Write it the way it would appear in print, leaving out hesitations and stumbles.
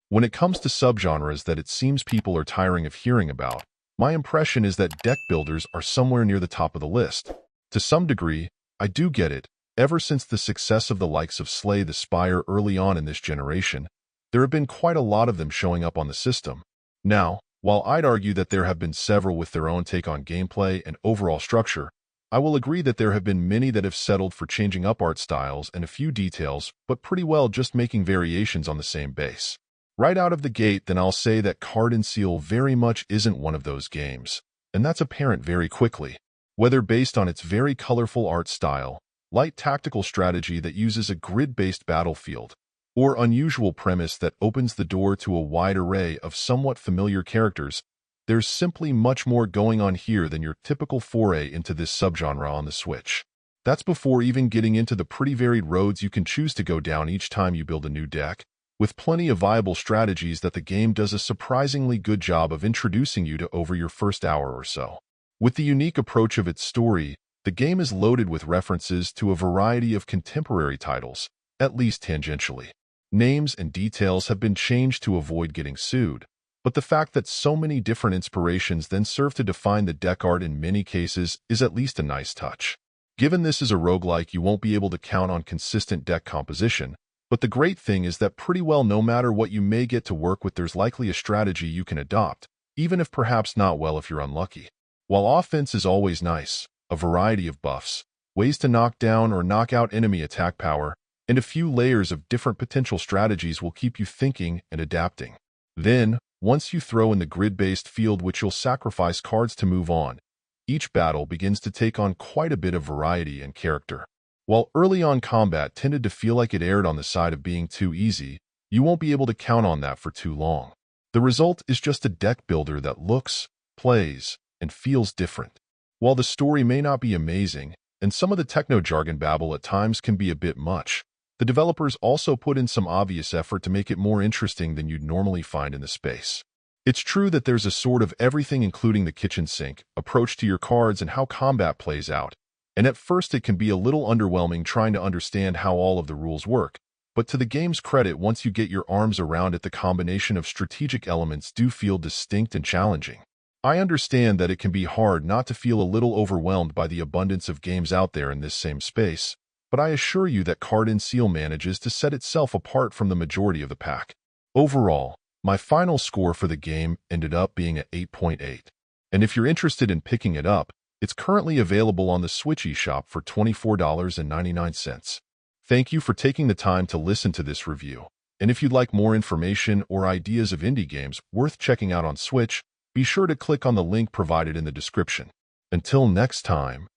When it comes to subgenres that it seems people are tiring of hearing about, my impression is that deck builders are somewhere near the top of the list. To some degree, I do get it. Ever since the success of the likes of Slay the Spire early on in this generation, there have been quite a lot of them showing up on the system. Now, while I'd argue that there have been several with their own take on gameplay and overall structure, I will agree that there have been many that have settled for changing up art styles and a few details, but pretty well just making variations on the same base. Right out of the gate, then I'll say that Card-en-Ciel very much isn't one of those games, and that's apparent very quickly. Whether based on its very colorful art style, light tactical strategy that uses a grid-based battlefield, or unusual premise that opens the door to a wide array of somewhat familiar characters, there's simply much more going on here than your typical foray into this subgenre on the Switch. That's before even getting into the pretty varied roads you can choose to go down each time you build a new deck, with plenty of viable strategies that the game does a surprisingly good job of introducing you to over your first hour or so. With the unique approach of its story, the game is loaded with references to a variety of contemporary titles, at least tangentially. Names and details have been changed to avoid getting sued, but the fact that so many different inspirations then serve to define the deck art in many cases is at least a nice touch. Given this is a roguelike, you won't be able to count on consistent deck composition, but the great thing is that pretty well no matter what you may get to work with, there's likely a strategy you can adopt, even if perhaps not well if you're unlucky. While offense is always nice, a variety of buffs, ways to knock down or knock out enemy attack power, and a few layers of different potential strategies will keep you thinking and adapting. Then, once you throw in the grid-based field which you'll sacrifice cards to move on, each battle begins to take on quite a bit of variety and character. While early-on combat tended to feel like it erred on the side of being too easy, you won't be able to count on that for too long. The result is just a deck builder that looks, plays, and feels different. While the story may not be amazing, and some of the techno-jargon babble at times can be a bit much, the developers also put in some obvious effort to make it more interesting than you'd normally find in the space. It's true that there's a sort of everything including the kitchen sink approach to your cards and how combat plays out, and at first it can be a little underwhelming trying to understand how all of the rules work, but to the game's credit, once you get your arms around it, the combination of strategic elements do feel distinct and challenging. I understand that it can be hard not to feel a little overwhelmed by the abundance of games out there in this same space, but I assure you that Card-en-Ciel manages to set itself apart from the majority of the pack. Overall, my final score for the game ended up being an 8.8. And if you're interested in picking it up, it's currently available on the Switch eShop for $24.99. Thank you for taking the time to listen to this review. And if you'd like more information or ideas of indie games worth checking out on Switch, be sure to click on the link provided in the description. Until next time.